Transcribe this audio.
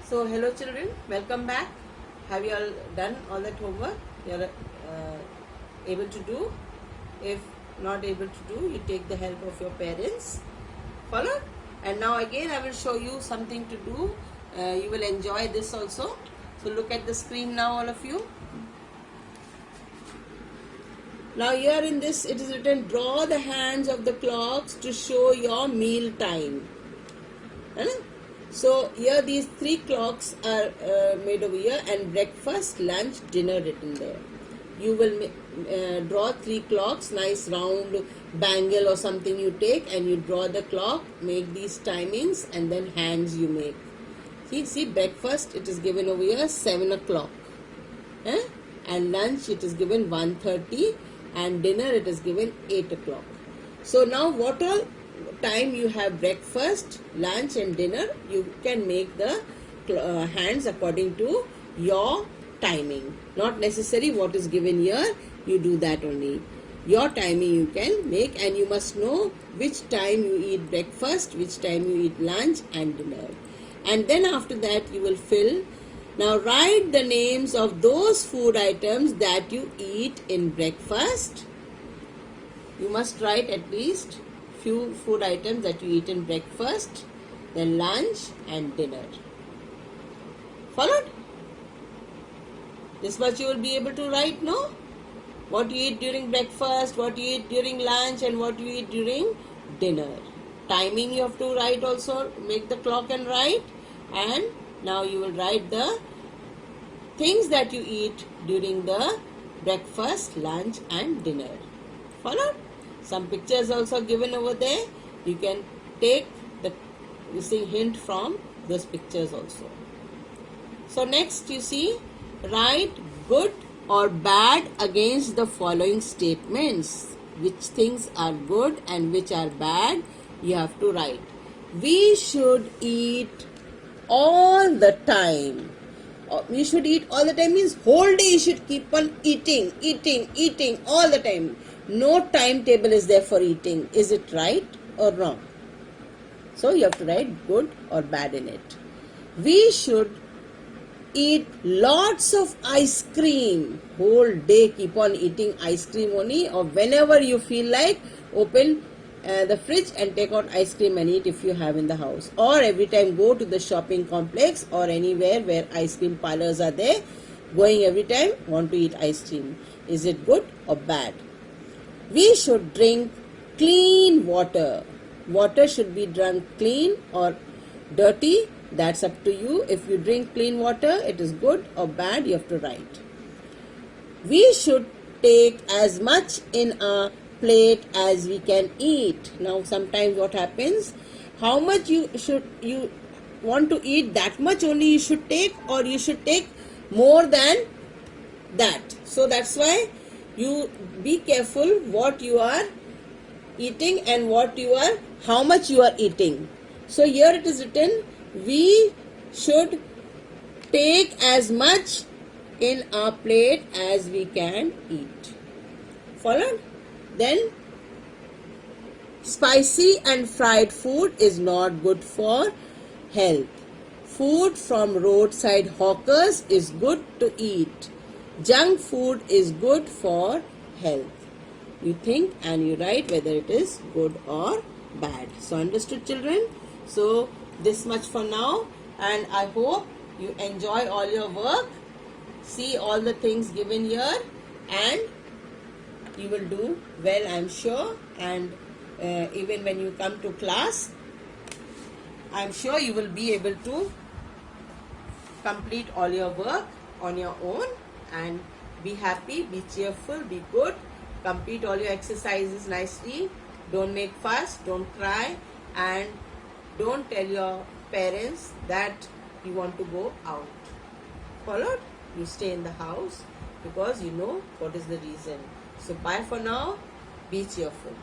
So hello children, welcome back. Have you all done all that homework? You are able to do? If not able to do, you take the help of your parents. Follow? And now again I will show you something to do. You will enjoy this also. So look at the screen now, all of you. Now here in this it is written, draw the hands of the clocks to show your meal time. So here these three clocks are made over here, and breakfast, lunch, dinner written there. You will draw three clocks, nice round bangle or something you take, and you draw the clock, make these timings, and then hands you make. See breakfast it is given over here 7 o'clock, and lunch it is given 1:30, and dinner it is given 8 o'clock. So now what all time you have breakfast, lunch and dinner, you can make the hands according to your timing. Not necessary what is given here, you do that only. Your timing you can make, and you must know which time you eat breakfast, which time you eat lunch and dinner. And then after that you will fill. Now write the names of those food items that you eat in breakfast. You must write at least few food items that you eat in breakfast, then lunch and dinner. Followed? This much you will be able to write, no? What you eat during breakfast, what you eat during lunch, and what you eat during dinner. Timing you have to write also, make the clock and write. And now you will write the things that you eat during the breakfast, lunch and dinner. Followed? Some pictures also given over there. You can take the hint from those pictures also. So next you see, write good or bad against the following statements. Which things are good and which are bad, you have to write. We should eat all the time. You should eat all the time means whole day you should keep on eating all the time. No timetable is there for eating. Is it right or wrong? So you have to write good or bad in it. We should eat lots of ice cream. Whole day keep on eating ice cream only, or whenever you feel like, open the fridge and take out ice cream and eat if you have in the house. Or every time go to the shopping complex or anywhere where ice cream parlors are there, going every time want to eat ice cream. Is it good or bad? We should drink clean water. Water should be drunk clean or dirty. That's up to you. If you drink clean water, it is good or bad, you have to write. We should take as much in a plate as we can eat. Now sometimes what happens, how much you want to eat, that much only you should take, or you should take more than that. So that's why you be careful what you are eating and how much you are eating. So here it is written, we should take as much in our plate as we can eat. Followed? Then, spicy and fried food is not good for health. Food from roadside hawkers is good to eat. Junk food is good for health. You think and you write whether it is good or bad. So understood, children? So this much for now, and I hope you enjoy all your work. See all the things given here, and you will do well, I am sure. And even when you come to class, I am sure you will be able to complete all your work on your own, and be happy, be cheerful, be good, complete all your exercises nicely. Don't make fuss, don't cry, and don't tell your parents that you want to go out. Followed? You stay in the house because you know what is the reason. So bye for now. Be cheerful.